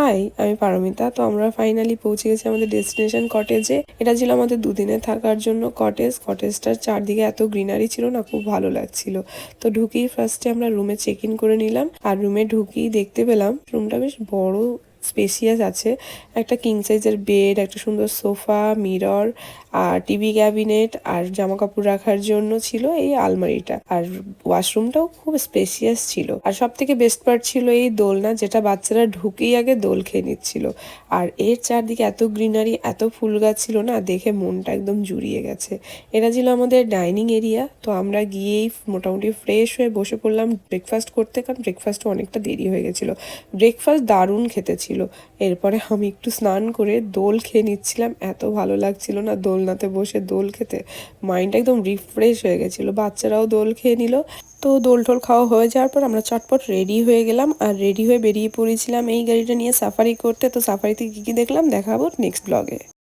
High, আমি পারমিতা। তো আমরা ফাইনালি পৌঁছে গেছি আমাদের ডেস্টিনেশন কটেজে। এটা ছিল আমাদের দুদিনে থাকার জন্য কটেজটার চারদিকে এত গ্রিনারি ছিল না, খুব ভালো লাগছিল। তো ঢুকেই ফার্স্টে আমরা রুমে চেক ইন করে নিলাম, আর রুমে ঢুকেই দেখতে পেলাম রুমটা বেশ বড় স্পেসিয়াস আছে। একটা কিং সাইজের বেড, একটা সুন্দর সোফা, মিরর, আর টিভি ক্যাবিনেট, আর জামা কাপড় রাখার জন্য ছিল এই আলমারিটা। আর ওয়াশরুমটাও খুব স্পেসিয়াস ছিল। আর সব থেকে বেস্ট পার্ট ছিল এই দোলনা, যেটা বাচ্চারা ঢুকেই আগে দোল খেয়ে নিচ্ছিল। আর এর চারদিকে এত গ্রিনারি, এত ফুল গাছ ছিল না, দেখে মনটা একদম জুড়িয়ে গেছে। এটা ছিল আমাদের ডাইনিং এরিয়া। তো আমরা গিয়েই মোটামুটি ফ্রেশ হয়ে বসে পড়লাম ব্রেকফাস্ট করতে, কারণ ব্রেকফাস্টও অনেকটা দেরি হয়ে গেছিলো। ব্রেকফাস্ট দারুণ খেতে ছিল। এরপরে আমি একটু স্নান করে দোল খেয়ে নিচ্ছিলাম, এত ভালো লাগছিল না দোলনাতে বসে দোল খেতে। মাইন্ডটা একদম রিফ্রেশ হয়ে গেছিলো। বাচ্চারাও দোল খেয়ে নিল। তো দোল টোল খাওয়া হয়ে যাওয়ার পর আমরা চটপট রেডি হয়ে গেলাম, আর রেডি হয়ে বেরিয়ে পড়েছিলাম এই গাড়িটা নিয়ে সাফারি করতে। তো সাফারিতে কী কী দেখলাম দেখাবো নেক্সট ব্লগে।